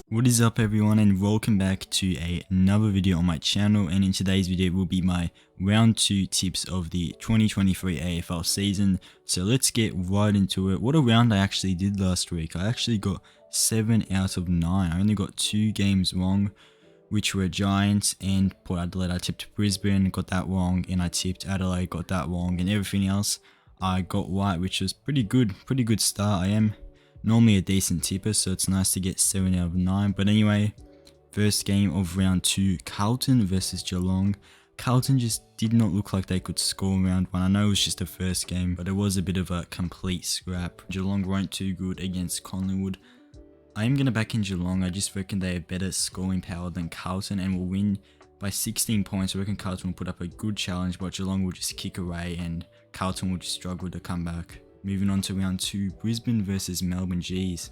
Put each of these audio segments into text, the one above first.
What is up everyone, and welcome back to another video on my channel. And in today's video will be my round 2 tips of the 2023 AFL season. So let's get right into it. What a round I actually did last week. I actually got 7 out of 9. I only got 2 games wrong, which were Giants and Port Adelaide. I tipped Brisbane, got that wrong, and I tipped Adelaide, got that wrong, and everything else I got right, which was pretty good start. I am normally a decent tipper, so it's nice to get 7 out of 9. But anyway, first game of round 2, Carlton versus Geelong. Carlton just did not look like they could score round 1. I know it was just the first game, but it was a bit of a complete scrap. Geelong weren't too good against Collingwood. I am going to back in Geelong. I just reckon they have better scoring power than Carlton and will win by 16 points. I reckon Carlton will put up a good challenge, but Geelong will just kick away and Carlton will just struggle to come back. Moving on to round 2, Brisbane versus Melbourne. Geez,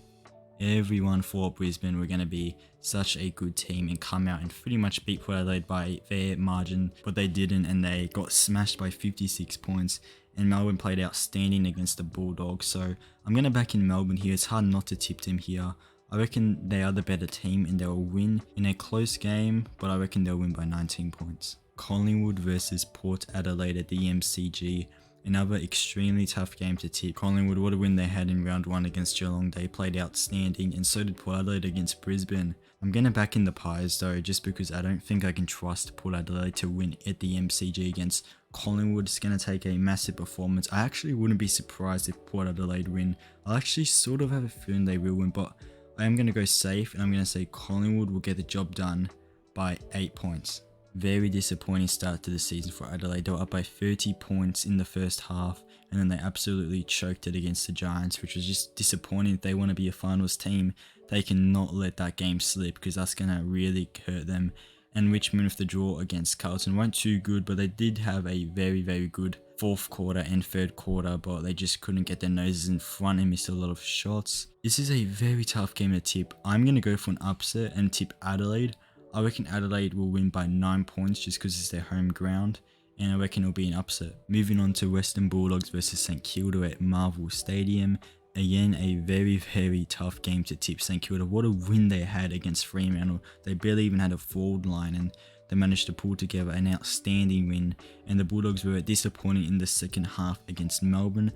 everyone thought Brisbane were going to be such a good team and come out and pretty much beat Port Adelaide by a fair margin, but they didn't, and they got smashed by 56 points. And Melbourne played outstanding against the Bulldogs, so I'm going to back in Melbourne here. It's hard not to tip them here. I reckon they are the better team and they'll win in a close game, but I reckon they'll win by 19 points. Collingwood versus Port Adelaide at the MCG. Another extremely tough game to tip. Collingwood, what a win they had in round 1 against Geelong. They played outstanding, and so did Port Adelaide against Brisbane. I'm going to back in the Pies though, just because I don't think I can trust Port Adelaide to win at the MCG against Collingwood. It's going to take a massive performance. I actually wouldn't be surprised if Port Adelaide win. I actually sort of have a feeling they will win, but I am going to go safe, and I'm going to say Collingwood will get the job done by 8 points. Very disappointing start to the season for Adelaide. They were up by 30 points in the first half, and then they absolutely choked it against the Giants, which was just disappointing. If they want to be a finals team, they cannot let that game slip, because that's going to really hurt them. And Richmond, with the draw against Carlton, weren't too good, but they did have a very good fourth quarter and third quarter, but they just couldn't get their noses in front and missed a lot of shots. This is a very tough game to tip. I'm going to go for an upset and tip Adelaide. I reckon Adelaide will win by 9 points just because it's their home ground, and I reckon it'll be an upset. Moving on to Western Bulldogs versus St Kilda at Marvel Stadium. Again, a very tough game to tip St Kilda. What a win they had against Fremantle. They barely even had a forward line, and they managed to pull together an outstanding win. And the Bulldogs were disappointing in the second half against Melbourne.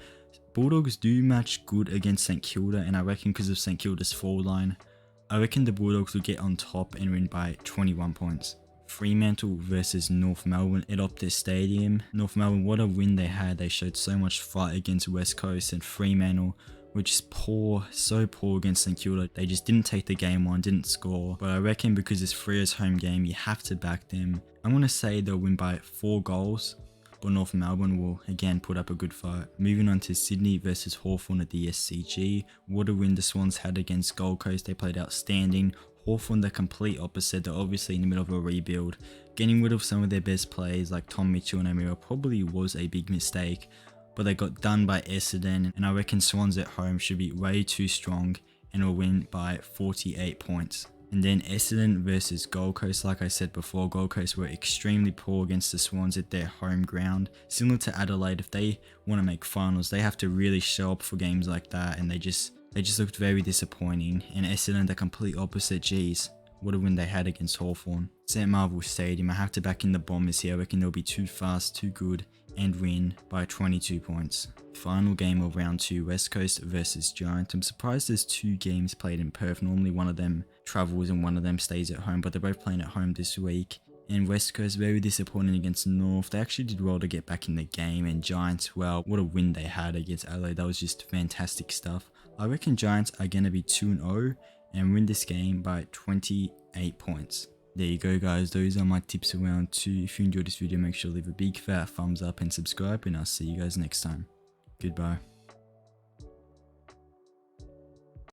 Bulldogs do match good against St Kilda, and I reckon because of St Kilda's forward line, I reckon the Bulldogs will get on top and win by 21 points. Fremantle versus North Melbourne at Optus Stadium. North Melbourne, what a win they had. They showed so much fight against West Coast, and Fremantle, which is poor, so poor against St Kilda. They just didn't take the game on, didn't score. But I reckon because it's Freo's home game, you have to back them. I'm going to say they'll win by 4 goals. But North Melbourne will again put up a good fight. Moving on to Sydney versus Hawthorn at the SCG. What a win the Swans had against Gold Coast. They played outstanding. Hawthorn, the complete opposite. They're obviously in the middle of a rebuild. Getting rid of some of their best players like Tom Mitchell and O'Meara probably was a big mistake, but they got done by Essendon, and I reckon Swans at home should be way too strong and will win by 48 points. And then Essendon versus Gold Coast. Like I said before, Gold Coast were extremely poor against the Swans at their home ground. Similar to Adelaide, if they want to make finals, they have to really show up for games like that, and they just looked very disappointing. And Essendon, the complete opposite. Geez, what a win they had against Hawthorn. It's at Marvel Stadium. I have to back in the Bombers here. I reckon they'll be too fast, too good, and win by 22 points. Final game of round 2, West Coast versus Giants. I'm surprised there's 2 games played in Perth. Normally one of them travels and one of them stays at home, but they're both playing at home this week. And West Coast, very disappointing against North. They actually did well to get back in the game. And Giants, well, what a win they had against Adelaide. That was just fantastic stuff. I reckon Giants are going to be 2-0 and win this game by 28 points. There you go guys, those are my tips for round 2. If you enjoyed this video, make sure to leave a big fat thumbs up and subscribe, and I'll see you guys next time. Goodbye.